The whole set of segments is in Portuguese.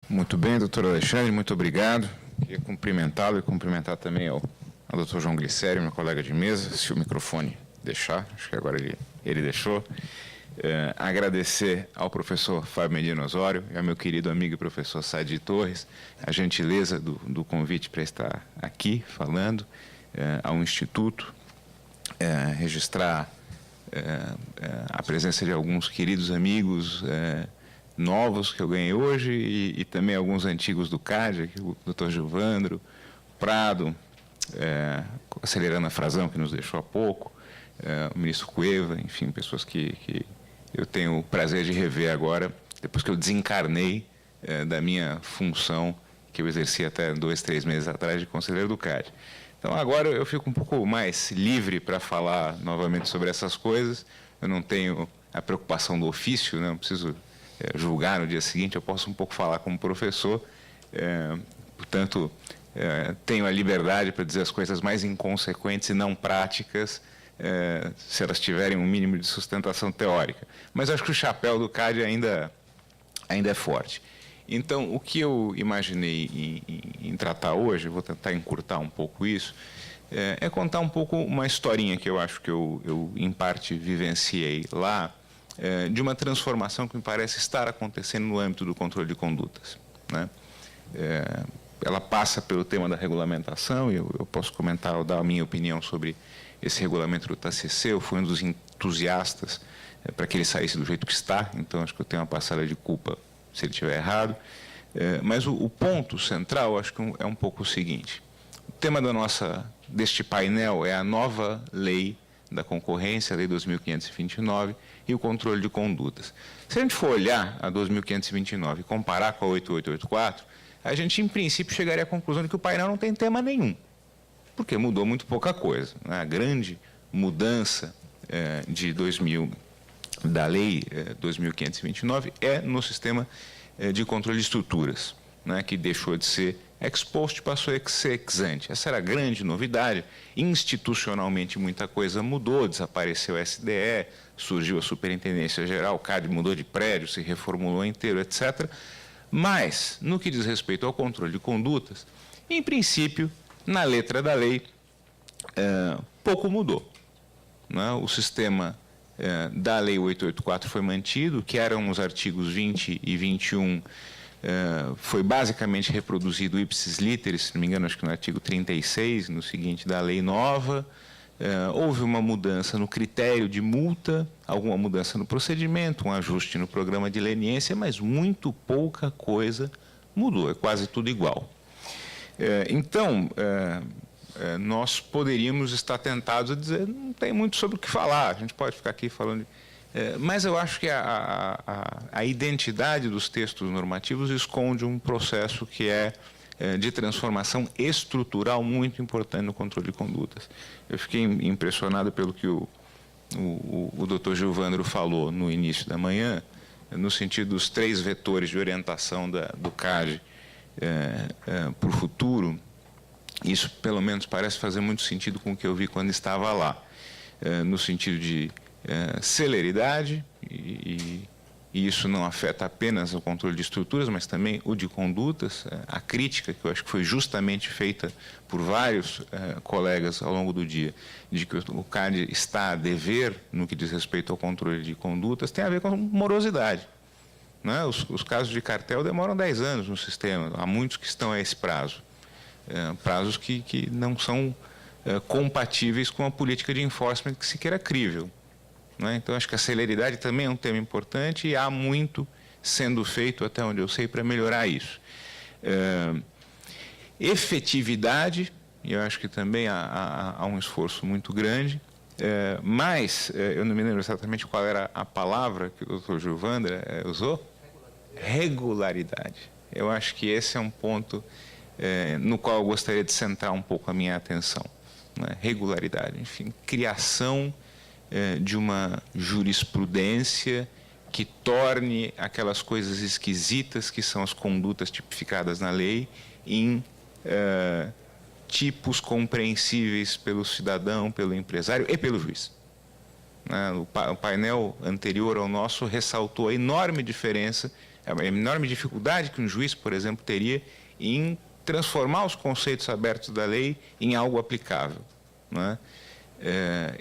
Muito bem, doutor Alexandre, muito obrigado. Queria cumprimentá-lo e cumprimentar também ao doutor João Glicério, meu colega de mesa, se o microfone deixar, acho que agora ele deixou. Agradecer ao professor Fábio Medina Osório e ao meu querido amigo e professor Sadi Torres a gentileza do convite para estar aqui falando ao Instituto, registrar a presença de alguns queridos amigos novos que eu ganhei hoje e também alguns antigos do CAD, aqui, o doutor Gilvandro, Prado, acelerando a Frazão, que nos deixou há pouco, o ministro Cueva, enfim, pessoas que eu tenho o prazer de rever agora, depois que eu desencarnei da minha função que eu exerci até 2, 3 meses atrás de conselheiro do CAD. Então, agora eu fico um pouco mais livre para falar novamente sobre essas coisas. Eu não tenho a preocupação do ofício, né? Não preciso julgar no dia seguinte, eu posso um pouco falar como professor. Portanto, tenho a liberdade para dizer as coisas mais inconsequentes e não práticas, se elas tiverem um mínimo de sustentação teórica. Mas acho que o chapéu do CAD ainda é forte. Então, o que eu imaginei em tratar hoje, vou tentar encurtar um pouco isso, é contar um pouco uma historinha que eu acho que eu em parte, vivenciei lá, de uma transformação que me parece estar acontecendo no âmbito do controle de condutas, né? Ela passa pelo tema da regulamentação, e eu posso comentar ou dar a minha opinião sobre esse regulamento do TACC. Eu fui um dos entusiastas para que ele saísse do jeito que está, então acho que eu tenho uma parcela de culpa se ele estiver errado. Mas o ponto central, acho que é um pouco o seguinte. O tema deste painel é a nova lei da concorrência, a Lei 2.529, e o controle de condutas. Se a gente for olhar a 2.529 e comparar com a 8884, a gente, em princípio, chegaria à conclusão de que o painel não tem tema nenhum, porque mudou muito pouca coisa, né? A grande mudança da Lei 2.529 é no sistema de controle de estruturas, né, que deixou de ser ex post e passou a ser ex ante. Essa era a grande novidade. Institucionalmente, muita coisa mudou, desapareceu o SDE, surgiu a Superintendência Geral, o CAD mudou de prédio, se reformulou inteiro, etc. Mas, no que diz respeito ao controle de condutas, em princípio, na letra da lei, pouco mudou, né? O sistema da Lei 884 foi mantido, que eram os artigos 20 e 21, foi basicamente reproduzido ipsis literis, se não me engano, acho que no artigo 36, no seguinte, da lei nova. Houve uma mudança no critério de multa, alguma mudança no procedimento, um ajuste no programa de leniência, mas muito pouca coisa mudou, é quase tudo igual. Então, nós poderíamos estar tentados a dizer, não tem muito sobre o que falar, a gente pode ficar aqui falando... mas eu acho que a identidade dos textos normativos esconde um processo que é de transformação estrutural muito importante no controle de condutas. Eu fiquei impressionado pelo que o doutor Gilvandro falou no início da manhã, no sentido dos 3 vetores de orientação do CAD para o futuro. Isso, pelo menos, parece fazer muito sentido com o que eu vi quando estava lá, no sentido de celeridade, e isso não afeta apenas o controle de estruturas, mas também o de condutas. A crítica, que eu acho que foi justamente feita por vários colegas ao longo do dia, de que o CAD está a dever no que diz respeito ao controle de condutas, tem a ver com morosidade, né? Os casos de cartel demoram 10 anos no sistema, há muitos que estão a esse prazo. Prazos que não são compatíveis com a política de enforcement que se queira crível, né? Então, acho que a celeridade também é um tema importante e há muito sendo feito, até onde eu sei, para melhorar isso. Efetividade, eu acho que também há um esforço muito grande, mas eu não me lembro exatamente qual era a palavra que o doutor Gilvandro usou. Regularidade. Eu acho que esse é um ponto no qual eu gostaria de centrar um pouco a minha atenção, né? Regularidade, enfim, criação de uma jurisprudência que torne aquelas coisas esquisitas que são as condutas tipificadas na lei em tipos compreensíveis pelo cidadão, pelo empresário e pelo juiz. O painel anterior ao nosso ressaltou a enorme diferença a enorme dificuldade que um juiz, por exemplo, teria em transformar os conceitos abertos da lei em algo aplicável, não é?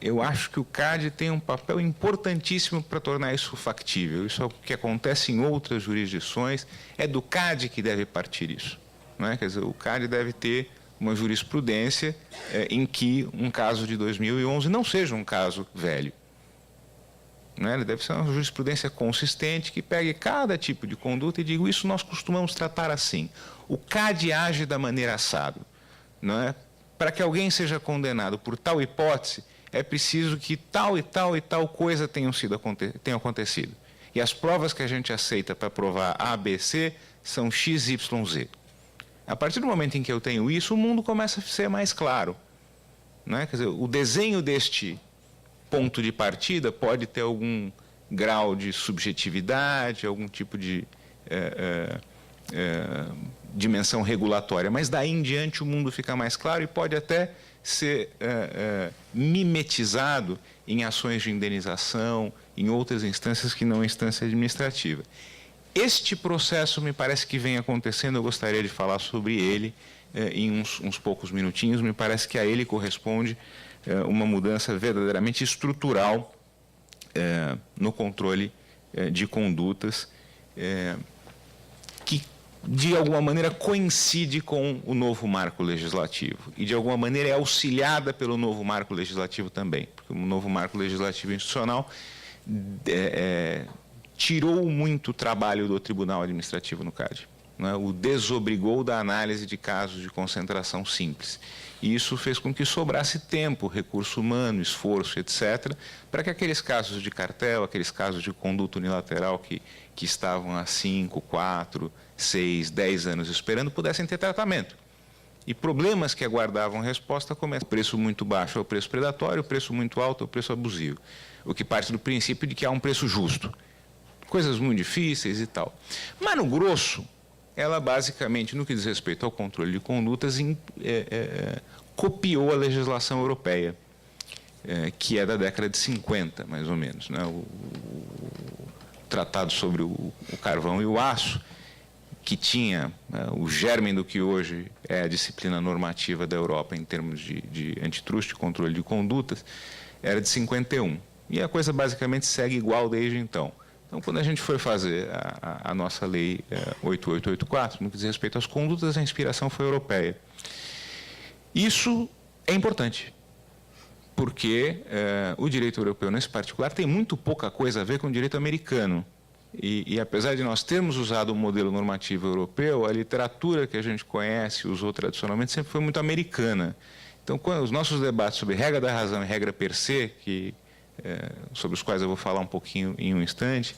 Eu acho que o CAD tem um papel importantíssimo para tornar isso factível. Isso é o que acontece em outras jurisdições, é do CAD que deve partir isso, não é? Quer dizer, o CAD deve ter uma jurisprudência em que um caso de 2011 não seja um caso velho, não é? Ele deve ser uma jurisprudência consistente que pegue cada tipo de conduta e diga: isso nós costumamos tratar assim. O CAD age da maneira assado, não é? Para que alguém seja condenado por tal hipótese, é preciso que tal e tal e tal coisa tenham acontecido. E as provas que a gente aceita para provar A, B, C são X, Y, Z. A partir do momento em que eu tenho isso, o mundo começa a ser mais claro, não é? Quer dizer, o desenho deste ponto de partida pode ter algum grau de subjetividade, algum tipo de dimensão regulatória, mas daí em diante o mundo fica mais claro e pode até ser mimetizado em ações de indenização, em outras instâncias que não a instância administrativa. Este processo me parece que vem acontecendo, eu gostaria de falar sobre ele em uns poucos minutinhos. Me parece que a ele corresponde uma mudança verdadeiramente estrutural no controle de condutas, que de alguma maneira coincide com o novo marco legislativo e de alguma maneira é auxiliada pelo novo marco legislativo também, porque o novo marco legislativo institucional tirou muito trabalho do Tribunal Administrativo no CAD, não é? O desobrigou da análise de casos de concentração simples. E isso fez com que sobrasse tempo, recurso humano, esforço, etc., para que aqueles casos de cartel, aqueles casos de conduta unilateral que estavam há 5, 4, 6, 10 anos esperando, pudessem ter tratamento. E problemas que aguardavam resposta começam. O preço muito baixo é o preço predatório, o preço muito alto é o preço abusivo. O que parte do princípio de que há um preço justo. Coisas muito difíceis e tal. Mas, no grosso, ela basicamente, no que diz respeito ao controle de condutas, copiou a legislação europeia, que é da década de 50, mais ou menos, né? O tratado sobre o carvão e o aço, que tinha o germe do que hoje é a disciplina normativa da Europa em termos de antitruste, controle de condutas, era de 51. E a coisa basicamente segue igual desde então. Então, quando a gente foi fazer a nossa lei 8884, no que diz respeito às condutas, a inspiração foi europeia. Isso é importante, porque o direito europeu, nesse particular, tem muito pouca coisa a ver com o direito americano. E apesar de nós termos usado o modelo normativo europeu, a literatura que a gente conhece, usou tradicionalmente, sempre foi muito americana. Então, quando os nossos debates sobre regra da razão e regra per se, sobre os quais eu vou falar um pouquinho em um instante,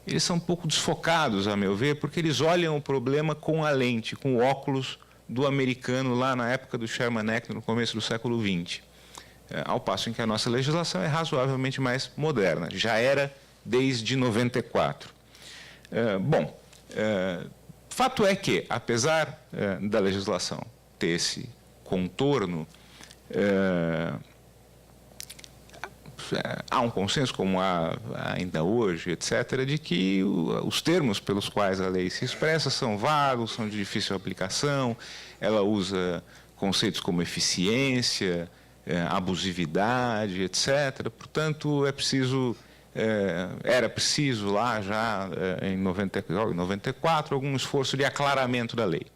eles são um pouco desfocados, a meu ver, porque eles olham o problema com a lente, com o óculos do americano lá na época do Sherman Act, no começo do século XX. Ao passo em que a nossa legislação é razoavelmente mais moderna, já era desde 94. Fato é que, apesar da legislação ter esse contorno, há um consenso, como há ainda hoje, etc., de que os termos pelos quais a lei se expressa são vagos, são de difícil aplicação, ela usa conceitos como eficiência, abusividade, etc. Portanto, era preciso lá já em 94 algum esforço de aclaramento da lei,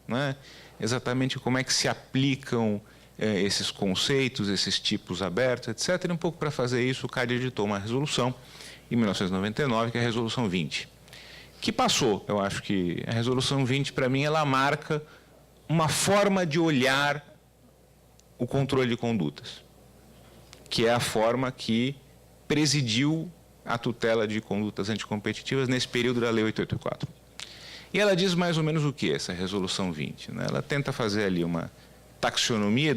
não é? Exatamente como é que se aplicam esses conceitos, esses tipos abertos, etc. E um pouco para fazer isso, o CAD editou uma resolução em 1999, que é a Resolução 20, que passou. Eu acho que a Resolução 20, para mim, ela marca uma forma de olhar o controle de condutas, que é a forma que presidiu a tutela de condutas anticompetitivas nesse período da Lei 884. E ela diz mais ou menos o que, essa Resolução 20, né? Ela tenta fazer ali uma taxonomia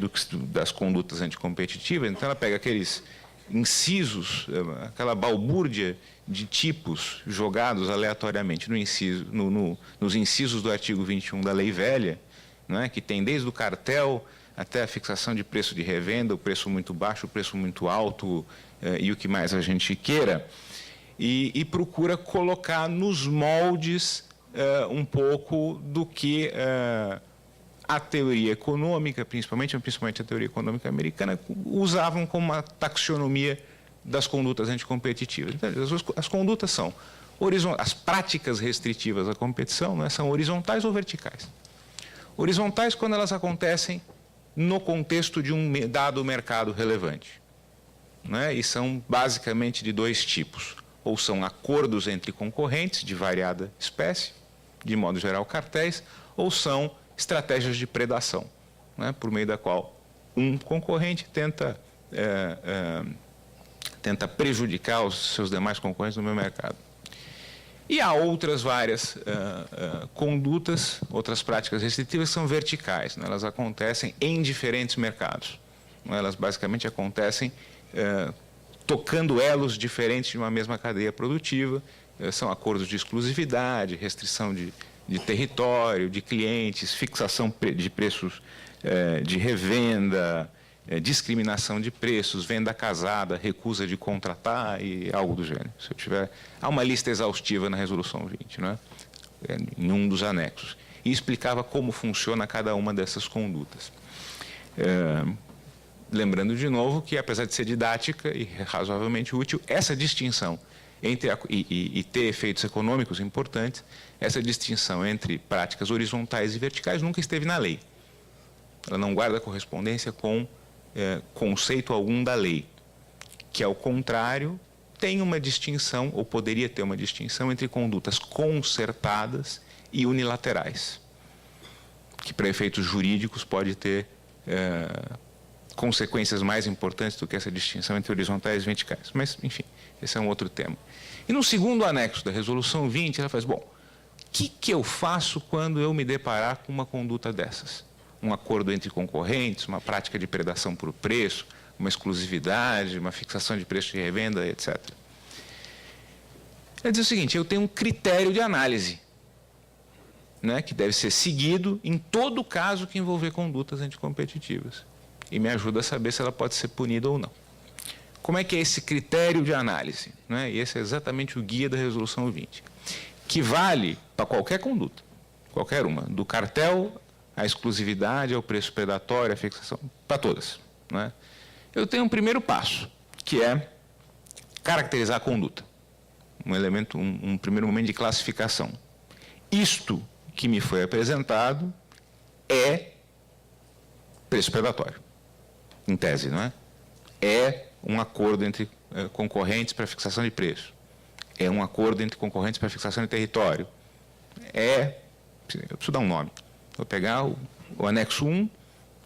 das condutas anticompetitivas, então ela pega aqueles incisos, aquela balbúrdia de tipos jogados aleatoriamente nos incisos do artigo 21 da Lei Velha, não é? Que tem desde o cartel até a fixação de preço de revenda, o preço muito baixo, o preço muito alto e o que mais a gente queira. e procura colocar nos moldes um pouco do que a teoria econômica, principalmente a teoria econômica americana, usavam como uma taxonomia das condutas anticompetitivas. Então, as condutas são as práticas restritivas à competição, né, são horizontais ou verticais. Horizontais quando elas acontecem no contexto de um dado mercado relevante, né, e são basicamente de dois tipos. Ou são acordos entre concorrentes de variada espécie, de modo geral cartéis, ou são estratégias de predação, né, por meio da qual um concorrente tenta prejudicar os seus demais concorrentes no mesmo mercado. E há outras várias condutas, outras práticas restritivas que são verticais, né, elas acontecem em diferentes mercados, né, elas basicamente acontecem tocando elos diferentes de uma mesma cadeia produtiva, são acordos de exclusividade, restrição de território, de clientes, fixação de preços de revenda, discriminação de preços, venda casada, recusa de contratar e algo do gênero. Se eu tiver, há uma lista exaustiva na Resolução 20, não é? Em um dos anexos, e explicava como funciona cada uma dessas condutas. Lembrando de novo que, apesar de ser didática e razoavelmente útil, essa distinção entre e ter efeitos econômicos importantes, essa distinção entre práticas horizontais e verticais nunca esteve na lei. Ela não guarda correspondência com conceito algum da lei, que, ao contrário, tem uma distinção, ou poderia ter uma distinção, entre condutas concertadas e unilaterais, que, para efeitos jurídicos, pode ter consequências mais importantes do que essa distinção entre horizontais e verticais. Mas, enfim, esse é um outro tema. E no segundo anexo da Resolução 20, ela faz, bom, o que eu faço quando eu me deparar com uma conduta dessas? Um acordo entre concorrentes, uma prática de predação por preço, uma exclusividade, uma fixação de preço de revenda, etc. Ela diz o seguinte, eu tenho um critério de análise, né, que deve ser seguido em todo caso que envolver condutas anticompetitivas. E me ajuda a saber se ela pode ser punida ou não. Como é que é esse critério de análise? Né? E esse é exatamente o guia da Resolução 20, que vale para qualquer conduta, qualquer uma, do cartel, à exclusividade, ao preço predatório, à fixação, para todas. Né? Eu tenho um primeiro passo, que é caracterizar a conduta, um primeiro momento de classificação. Isto que me foi apresentado é preço predatório. Em tese, não é? É um acordo entre concorrentes para fixação de preço. É um acordo entre concorrentes para fixação de território. Eu preciso dar um nome. Vou pegar o anexo 1,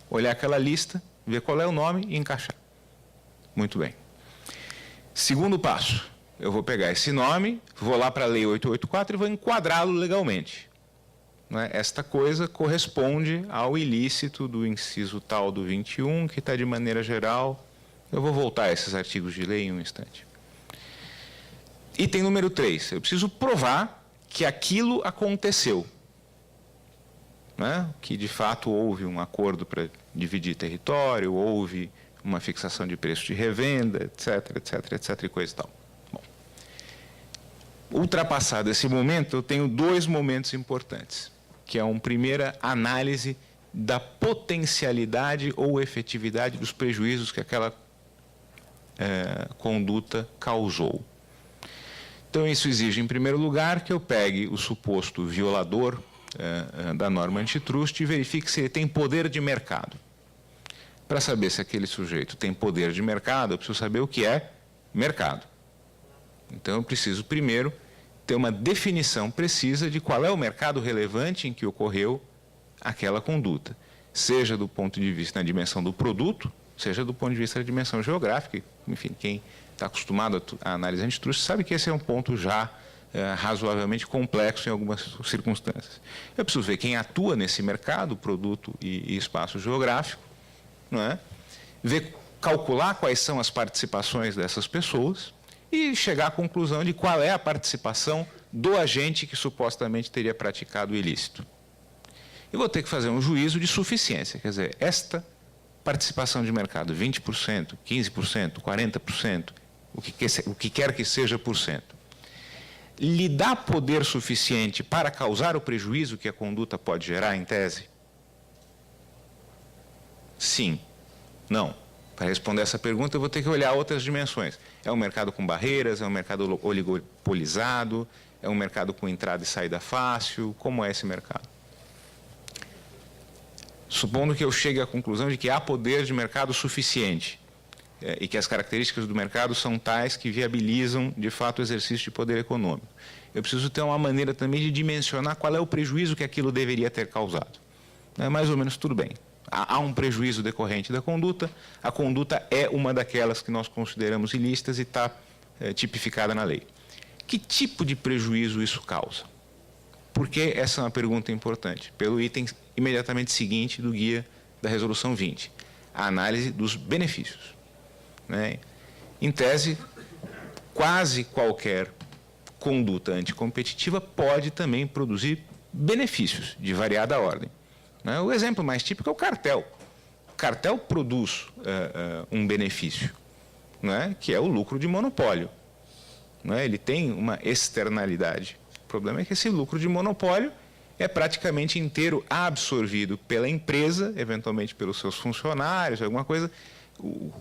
olhar aquela lista, ver qual é o nome e encaixar. Muito bem. Segundo passo, eu vou pegar esse nome, vou lá para a Lei 884 e vou enquadrá-lo legalmente. Esta coisa corresponde ao ilícito do inciso tal do 21, que está de maneira geral. Eu vou voltar a esses artigos de lei em um instante. Item número 3. Eu preciso provar que aquilo aconteceu. Que, de fato, houve um acordo para dividir território, houve uma fixação de preço de revenda, etc, etc, etc, e coisa e tal. Bom, ultrapassado esse momento, eu tenho dois momentos importantes, que é uma primeira análise da potencialidade ou efetividade dos prejuízos que aquela conduta causou. Então, isso exige, em primeiro lugar, que eu pegue o suposto violador da norma antitrust e verifique se ele tem poder de mercado. Para saber se aquele sujeito tem poder de mercado, eu preciso saber o que é mercado. Então, eu preciso, primeiro, ter uma definição precisa de qual é o mercado relevante em que ocorreu aquela conduta, seja do ponto de vista da dimensão do produto, seja do ponto de vista da dimensão geográfica. Enfim, quem está acostumado a análise antitrust sabe que esse é um ponto já razoavelmente complexo em algumas circunstâncias. Eu preciso ver quem atua nesse mercado, produto e espaço geográfico, não é? Calcular quais são as participações dessas pessoas e chegar à conclusão de qual é a participação do agente que supostamente teria praticado o ilícito. Eu vou ter que fazer um juízo de suficiência, quer dizer, esta participação de mercado, 20%, 15%, 40%, o que quer que seja por cento, lhe dá poder suficiente para causar o prejuízo que a conduta pode gerar, em tese? Sim. Não. Para responder essa pergunta, eu vou ter que olhar outras dimensões. É um mercado com barreiras, é um mercado oligopolizado, é um mercado com entrada e saída fácil, como é esse mercado? Supondo que eu chegue à conclusão de que há poder de mercado suficiente e que as características do mercado são tais que viabilizam, de fato, o exercício de poder econômico. Eu preciso ter uma maneira também de dimensionar qual é o prejuízo que aquilo deveria ter causado. Mais ou menos tudo bem. Há um prejuízo decorrente da conduta, a conduta é uma daquelas que nós consideramos ilícitas e está tipificada na lei. Que tipo de prejuízo isso causa? Porque essa é uma pergunta importante. Pelo item imediatamente seguinte do guia da Resolução 20, a análise dos benefícios. Em tese, quase qualquer conduta anticompetitiva pode também produzir benefícios de variada ordem. O exemplo mais típico é o cartel. O cartel produz um benefício, que é o lucro de monopólio. Ele tem uma externalidade. O problema é que esse lucro de monopólio é praticamente inteiro absorvido pela empresa, eventualmente pelos seus funcionários, alguma coisa.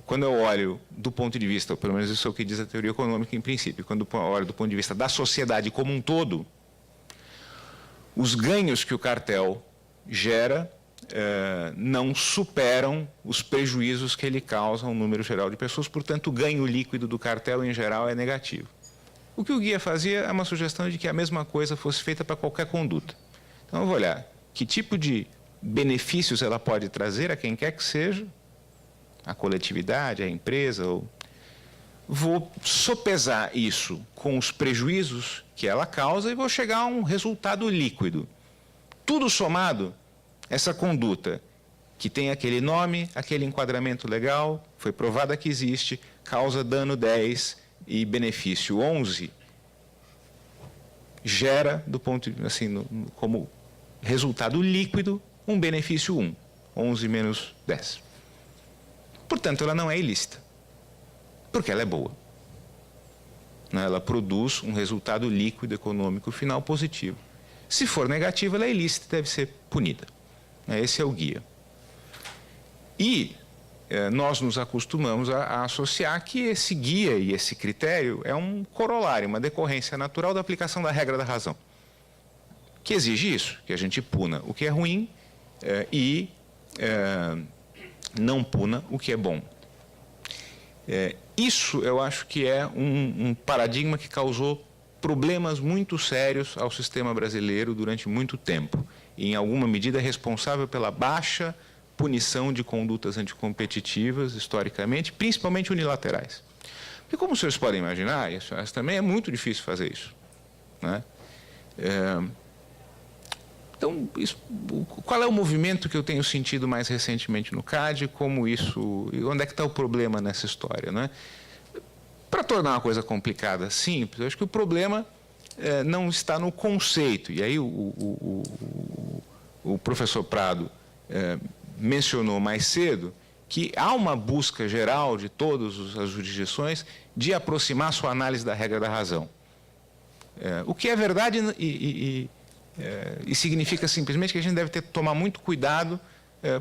Quando eu olho do ponto de vista, ou pelo menos isso é o que diz a teoria econômica em princípio, quando eu olho do ponto de vista da sociedade como um todo, os ganhos que o cartel gera não superam os prejuízos que ele causa ao número geral de pessoas, portanto, o ganho líquido do cartel, em geral, é negativo. O que o guia fazia é uma sugestão de que a mesma coisa fosse feita para qualquer conduta. Então, eu vou olhar que tipo de benefícios ela pode trazer a quem quer que seja, a coletividade, a empresa. Vou sopesar isso com os prejuízos que ela causa e vou chegar a um resultado líquido. Tudo somado, essa conduta que tem aquele nome, aquele enquadramento legal, foi provada que existe, causa dano 10 e benefício 11, gera, do ponto de, assim, como resultado líquido, um benefício 1, 11 menos 10. Portanto, ela não é ilícita, porque ela é boa. Ela produz um resultado líquido econômico final positivo. Se for negativa, ela é ilícita e deve ser punida. Esse é o guia. E nós nos acostumamos a associar que esse guia e esse critério é um corolário, uma decorrência natural da aplicação da regra da razão, que exige isso, que a gente puna o que é ruim e não puna o que é bom. Isso eu acho que é um paradigma que causou problemas muito sérios ao sistema brasileiro durante muito tempo, e em alguma medida é responsável pela baixa punição de condutas anticompetitivas, historicamente, principalmente unilaterais. Porque, como os senhores podem imaginar, e também é muito difícil fazer isso. Então, qual é o movimento que eu tenho sentido mais recentemente no CAD, como isso, e onde é que está o problema nessa história? Para tornar uma coisa complicada simples, eu acho que o problema não está no conceito. E aí o professor Prado mencionou mais cedo que há uma busca geral de todas as jurisdições de aproximar sua análise da regra da razão. O que é verdade e significa simplesmente que a gente deve tomar muito cuidado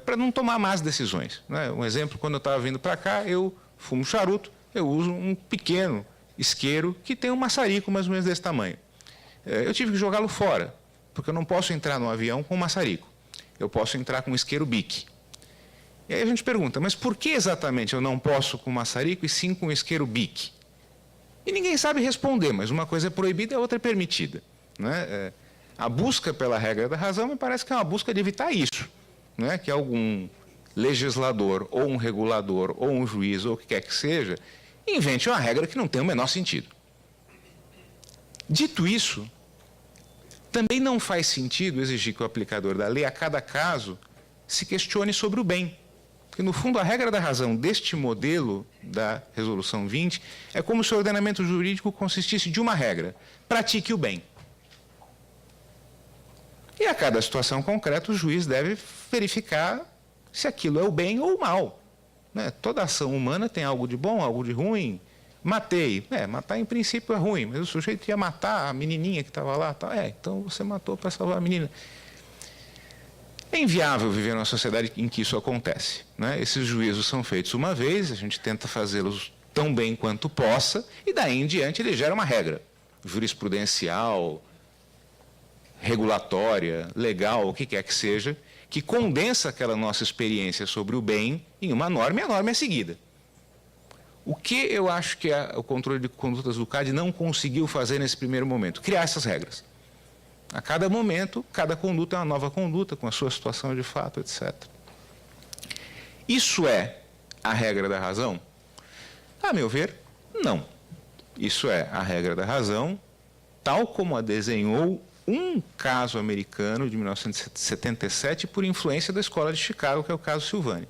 para não tomar más decisões. Um exemplo, quando eu estava vindo para cá, eu fumo charuto, eu uso um pequeno isqueiro que tem um maçarico mais ou menos desse tamanho. Eu tive que jogá-lo fora, porque eu não posso entrar no avião com um maçarico. Eu posso entrar com um isqueiro Bic. E aí a gente pergunta, mas por que exatamente eu não posso com maçarico e sim com um isqueiro Bic? E ninguém sabe responder, mas uma coisa é proibida e a outra é permitida. A busca pela regra da razão me parece que é uma busca de evitar isso. Que algum legislador, ou um regulador, ou um juiz, ou o que quer que seja, invente uma regra que não tem o menor sentido. Dito isso, também não faz sentido exigir que o aplicador da lei, a cada caso, se questione sobre o bem. Porque, no fundo, a regra da razão deste modelo da Resolução 20 é como se o ordenamento jurídico consistisse de uma regra: pratique o bem. E a cada situação concreta, o juiz deve verificar se aquilo é o bem ou o mal. Toda ação humana tem algo de bom, algo de ruim. matei. Matar em princípio é ruim, mas o sujeito ia matar a menininha que estava lá. Então você matou para salvar a menina. É inviável viver numa sociedade em que isso acontece, né? Esses juízos são feitos uma vez, a gente tenta fazê-los tão bem quanto possa, e daí em diante ele gera uma regra jurisprudencial, regulatória, legal, o que quer que seja, que condensa aquela nossa experiência sobre o bem em uma norma, e a norma é seguida. O que eu acho que o controle de condutas do CAD não conseguiu fazer nesse primeiro momento? Criar essas regras. A cada momento, cada conduta é uma nova conduta, com a sua situação de fato, etc. Isso é a regra da razão? A meu ver, não. Isso é a regra da razão, tal como a desenhou um caso americano de 1977 por influência da Escola de Chicago, que é o caso Silvani.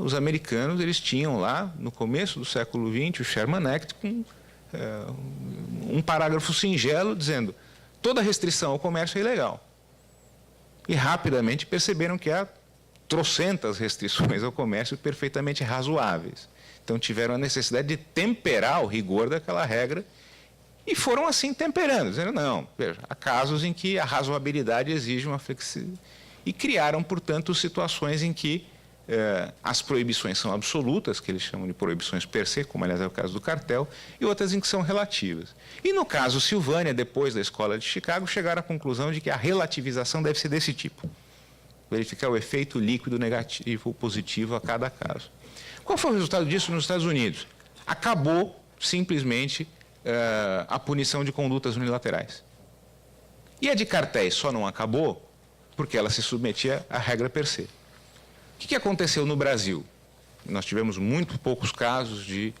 Os americanos, eles tinham lá, no começo do século XX, o Sherman Act, com um parágrafo singelo dizendo: toda restrição ao comércio é ilegal. E rapidamente perceberam que há trocentas restrições ao comércio perfeitamente razoáveis. Então tiveram a necessidade de temperar o rigor daquela regra e foram assim temperando, dizendo: não, veja, há casos em que a razoabilidade exige uma flexibilidade. E criaram, portanto, situações em que as proibições são absolutas, que eles chamam de proibições per se, como aliás é o caso do cartel, e outras em que são relativas. E no caso Silvânia, depois da Escola de Chicago, chegaram à conclusão de que a relativização deve ser desse tipo. Verificar o efeito líquido negativo ou positivo a cada caso. Qual foi o resultado disso nos Estados Unidos? Acabou, simplesmente, a punição de condutas unilaterais. E a de cartéis só não acabou porque ela se submetia à regra per se. O que aconteceu no Brasil? Nós tivemos muito poucos casos de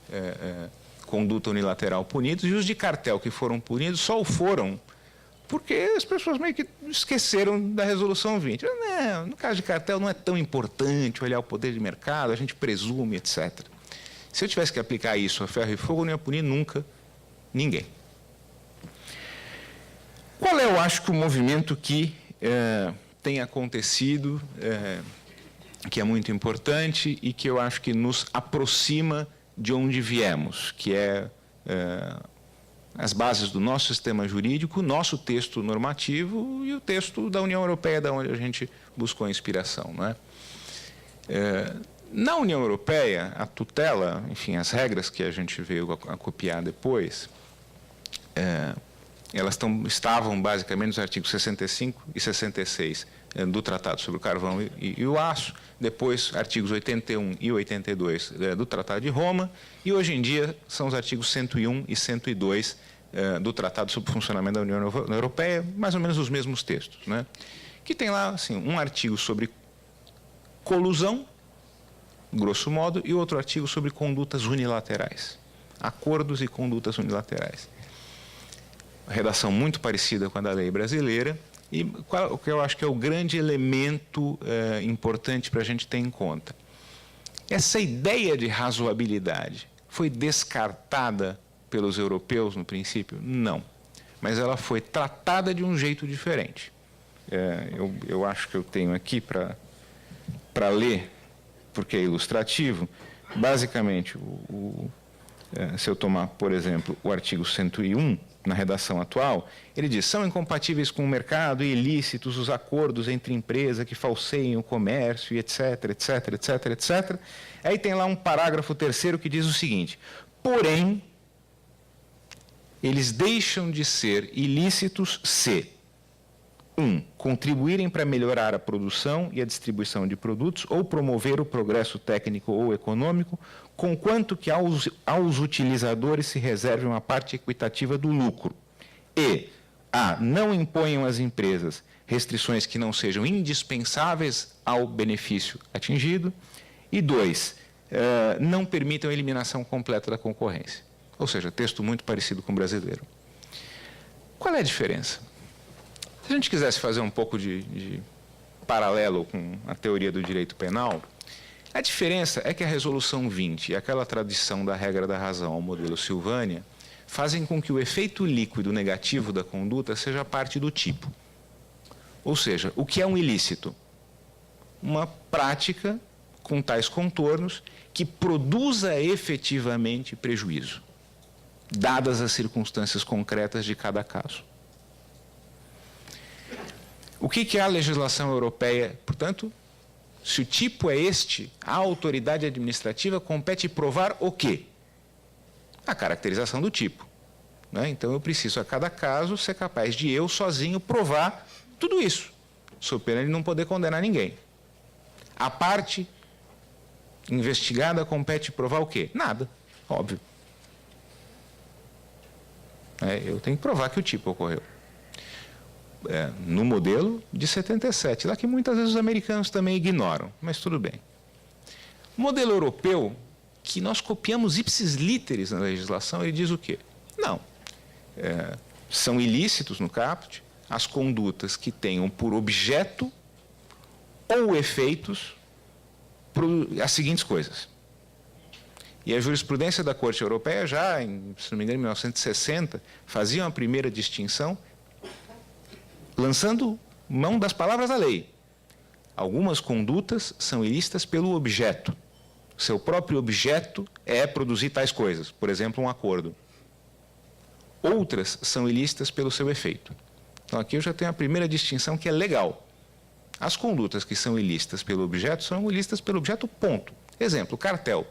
conduta unilateral punidos, e os de cartel que foram punidos só o foram porque as pessoas meio que esqueceram da Resolução 20. Não, no caso de cartel não é tão importante olhar o poder de mercado, a gente presume, etc. Se eu tivesse que aplicar isso a ferro e fogo, eu não ia punir nunca ninguém. Qual é, eu acho, que o movimento que tem acontecido, que é muito importante e que eu acho que nos aproxima de onde viemos, que é as bases do nosso sistema jurídico, o nosso texto normativo e o texto da União Europeia, da onde a gente buscou a inspiração, não é? Na União Europeia, a tutela, enfim, as regras que a gente veio a copiar depois, elas estavam basicamente nos artigos 65 e 66 do Tratado sobre o Carvão e o Aço, depois artigos 81 e 82 do Tratado de Roma, e hoje em dia são os artigos 101 e 102 do Tratado sobre o Funcionamento da União Europeia, mais ou menos os mesmos textos, né? Que tem lá assim, um artigo sobre colusão, grosso modo, e outro artigo sobre condutas unilaterais, acordos e condutas unilaterais. Redação muito parecida com a da lei brasileira, e o que eu acho que é o grande elemento importante para a gente ter em conta. Essa ideia de razoabilidade foi descartada pelos europeus no princípio? Não. Mas ela foi tratada de um jeito diferente. Eu acho que eu tenho aqui para ler, porque é ilustrativo. Basicamente, se eu tomar, por exemplo, o artigo 101, na redação atual, ele diz: são incompatíveis com o mercado e ilícitos os acordos entre empresas que falseiem o comércio, e etc, etc, etc, etc. Aí tem lá um parágrafo terceiro que diz o seguinte: porém, eles deixam de ser ilícitos se 1. Contribuírem para melhorar a produção e a distribuição de produtos ou promover o progresso técnico ou econômico, conquanto que aos utilizadores se reserve uma parte equitativa do lucro. E A. Não imponham às empresas restrições que não sejam indispensáveis ao benefício atingido. E 2. Não permitam a eliminação completa da concorrência. Ou seja, texto muito parecido com o brasileiro. Qual é a diferença? Se a gente quisesse fazer um pouco de paralelo com a teoria do direito penal, a diferença é que a Resolução 20 e aquela tradição da regra da razão ao modelo Silvânia fazem com que o efeito líquido negativo da conduta seja parte do tipo. Ou seja, o que é um ilícito? Uma prática com tais contornos que produza efetivamente prejuízo, dadas as circunstâncias concretas de cada caso. O que é a legislação europeia? Portanto, se o tipo é este, a autoridade administrativa compete provar o quê? A caracterização do tipo. Né? Então, eu preciso, a cada caso, ser capaz de eu, sozinho, provar tudo isso, sob pena de não poder condenar ninguém. A parte investigada compete provar o quê? Nada, óbvio. Eu tenho que provar que o tipo ocorreu. No modelo de 77, lá que muitas vezes os americanos também ignoram, mas tudo bem. O modelo europeu, que nós copiamos ipsis literis na legislação, ele diz o quê? Não. São ilícitos no caput as condutas que tenham por objeto ou efeitos as seguintes coisas. E a jurisprudência da Corte Europeia, já, se não me engano, em 1960, fazia uma primeira distinção, lançando mão das palavras da lei. Algumas condutas são ilícitas pelo objeto. Seu próprio objeto é produzir tais coisas, por exemplo, um acordo. Outras são ilícitas pelo seu efeito. Então, aqui eu já tenho a primeira distinção que é legal. As condutas que são ilícitas pelo objeto são ilícitas pelo objeto, ponto. Exemplo, cartel.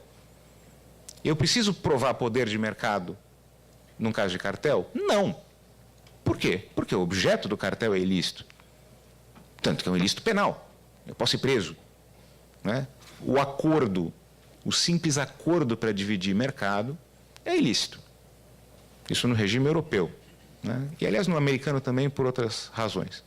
Eu preciso provar poder de mercado num caso de cartel? Não. Por quê? Porque o objeto do cartel é ilícito. Tanto que é um ilícito penal. Eu posso ir preso. Né? O acordo, o simples acordo para dividir mercado é ilícito. Isso no regime europeu. Né? E, aliás, no americano também por outras razões.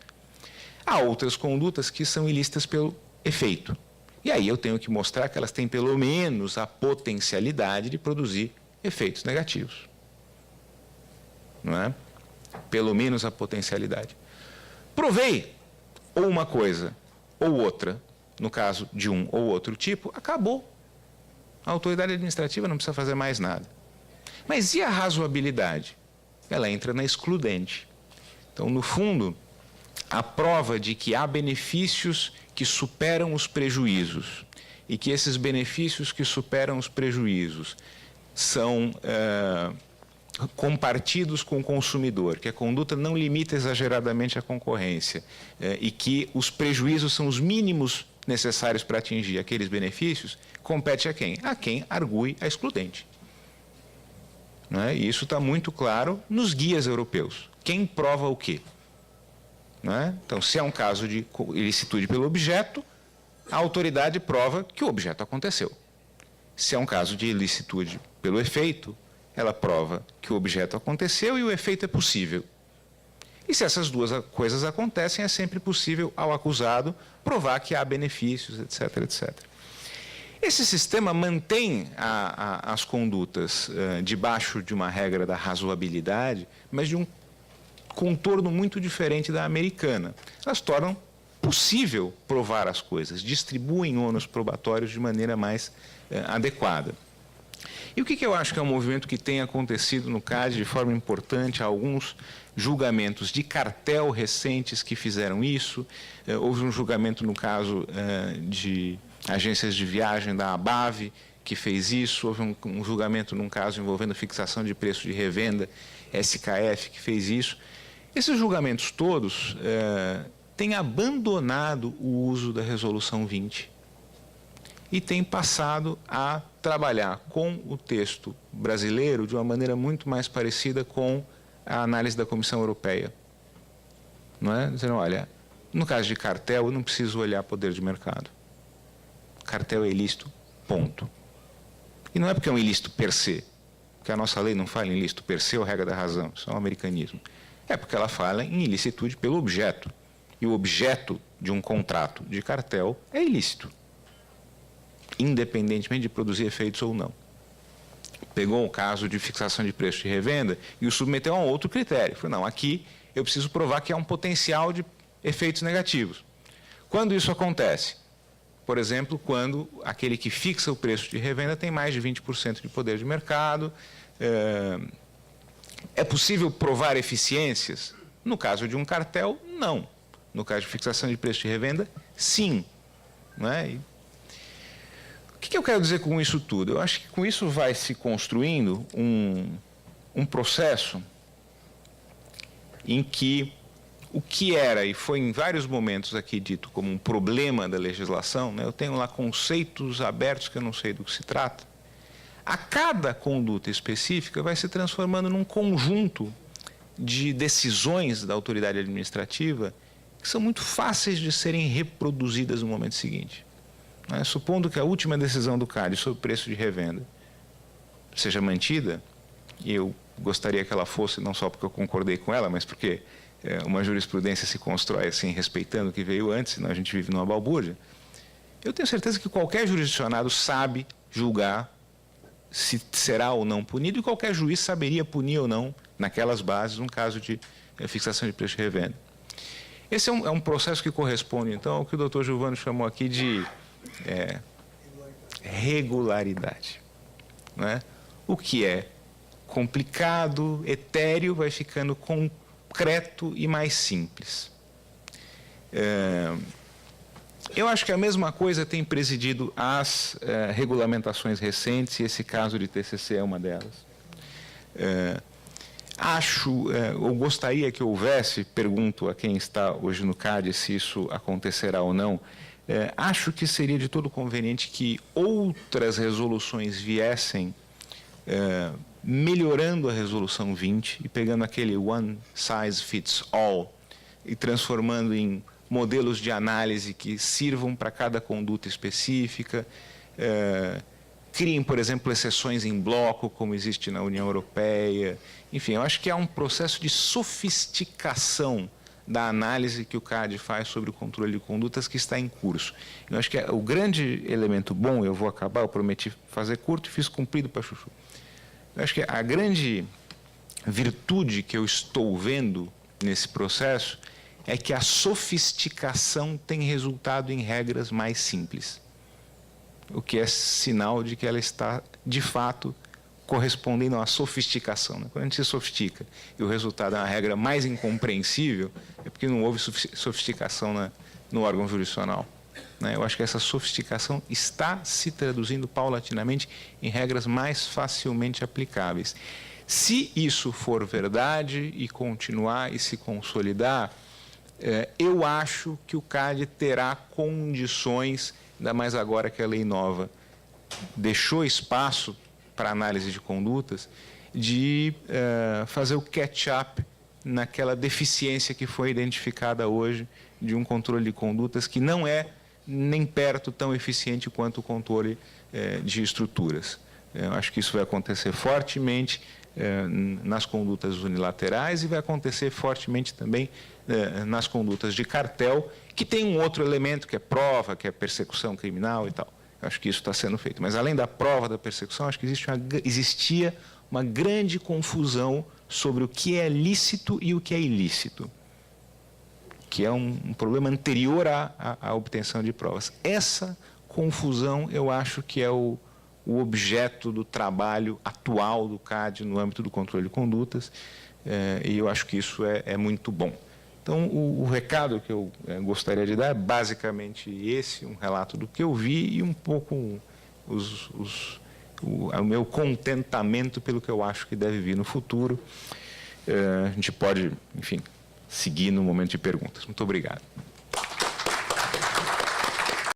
Há outras condutas que são ilícitas pelo efeito. E aí eu tenho que mostrar que elas têm pelo menos a potencialidade de produzir efeitos negativos. Não é? Pelo menos a potencialidade. Provei ou uma coisa ou outra, no caso de um ou outro tipo, acabou. A autoridade administrativa não precisa fazer mais nada. Mas e a razoabilidade? Ela entra na excludente. Então, no fundo, a prova de que há benefícios que superam os prejuízos e que esses benefícios que superam os prejuízos são compartidos com o consumidor, que a conduta não limita exageradamente a concorrência e que os prejuízos são os mínimos necessários para atingir aqueles benefícios, compete a quem? A quem argue a excludente. Não é? E isso está muito claro nos guias europeus. Quem prova o quê? Não é? Então, se é um caso de ilicitude pelo objeto, a autoridade prova que o objeto aconteceu. Se é um caso de ilicitude pelo efeito, ela prova que o objeto aconteceu e o efeito é possível. E se essas duas coisas acontecem, é sempre possível ao acusado provar que há benefícios, etc, etc. Esse sistema mantém as condutas debaixo de uma regra da razoabilidade, mas de um contorno muito diferente da americana. Elas tornam possível provar as coisas, distribuem ônus probatórios de maneira mais adequada. E o que eu acho que é um movimento que tem acontecido no CAD de forma importante? Há alguns julgamentos de cartel recentes que fizeram isso. Houve um julgamento no caso de agências de viagem da ABAV que fez isso. Houve um julgamento num caso envolvendo fixação de preço de revenda, SKF, que fez isso. Esses julgamentos todos têm abandonado o uso da Resolução 20 e têm passado a trabalhar com o texto brasileiro de uma maneira muito mais parecida com a análise da Comissão Europeia. Não é? Dizendo, olha, no caso de cartel, eu não preciso olhar poder de mercado. Cartel é ilícito, ponto. E não é porque é um ilícito per se, porque a nossa lei não fala em ilícito per se ou regra da razão, isso é um americanismo. É porque ela fala em ilicitude pelo objeto. E o objeto de um contrato de cartel é ilícito, independentemente de produzir efeitos ou não. Pegou o caso de fixação de preço de revenda e o submeteu a um outro critério. Falou, não, aqui eu preciso provar que há um potencial de efeitos negativos. Quando isso acontece? Por exemplo, quando aquele que fixa o preço de revenda tem mais de 20% de poder de mercado. É possível provar eficiências? No caso de um cartel, não. No caso de fixação de preço de revenda, sim. Não é? que eu quero dizer com isso tudo? Eu acho que com isso vai se construindo um processo em que o que era, e foi em vários momentos aqui dito como um problema da legislação, né? Eu tenho lá conceitos abertos que eu não sei do que se trata, a cada conduta específica vai se transformando num conjunto de decisões da autoridade administrativa que são muito fáceis de serem reproduzidas no momento seguinte. Né? Supondo que a última decisão do CAD sobre o preço de revenda seja mantida, e eu gostaria que ela fosse, não só porque eu concordei com ela, mas porque uma jurisprudência se constrói assim, respeitando o que veio antes, senão a gente vive numa balbúrdia. Eu tenho certeza que qualquer jurisdicionado sabe julgar se será ou não punido, e qualquer juiz saberia punir ou não, naquelas bases, um caso de fixação de preço de revenda. Esse é um processo que corresponde, então, ao que o doutor Giovano chamou aqui de regularidade. Né? O que é complicado, etéreo, vai ficando concreto e mais simples. Eu acho que a mesma coisa tem presidido as regulamentações recentes, e esse caso de TCC é uma delas. Ou gostaria que houvesse, pergunto a quem está hoje no CAD se isso acontecerá ou não, acho que seria de todo conveniente que outras resoluções viessem melhorando a resolução 20 e pegando aquele one size fits all e transformando em modelos de análise que sirvam para cada conduta específica, criem, por exemplo, exceções em bloco, como existe na União Europeia. Enfim, eu acho que há um processo de sofisticação da análise que o CAD faz sobre o controle de condutas que está em curso. Eu acho que o grande elemento bom, eu vou acabar, eu prometi fazer curto e fiz comprido para chuchu. Eu acho que a grande virtude que eu estou vendo nesse processo é que a sofisticação tem resultado em regras mais simples, o que é sinal de que ela está, de fato, correspondendo à sofisticação. Né? Quando a gente se sofistica e o resultado é uma regra mais incompreensível, é porque não houve sofisticação no órgão jurisdicional. Né? Eu acho que essa sofisticação está se traduzindo paulatinamente em regras mais facilmente aplicáveis. Se isso for verdade e continuar e se consolidar, eu acho que o CAD terá condições, ainda mais agora que a lei nova deixou espaço para análise de condutas, de fazer o catch-up naquela deficiência que foi identificada hoje de um controle de condutas que não é nem perto tão eficiente quanto o controle de estruturas. Eu acho que isso vai acontecer fortemente nas condutas unilaterais e vai acontecer fortemente também nas condutas de cartel, que tem um outro elemento que é prova, que é persecução criminal e tal. Eu acho que isso está sendo feito. Mas, além da prova da persecução, acho que existia uma grande confusão sobre o que é lícito e o que é ilícito, que é um problema anterior à obtenção de provas. Essa confusão, eu acho que é o objeto do trabalho atual do CAD no âmbito do controle de condutas, e eu acho que isso é muito bom. Então, o recado que eu gostaria de dar é basicamente esse, um relato do que eu vi e um pouco o meu contentamento pelo que eu acho que deve vir no futuro. A gente pode, enfim, seguir no momento de perguntas. Muito obrigado.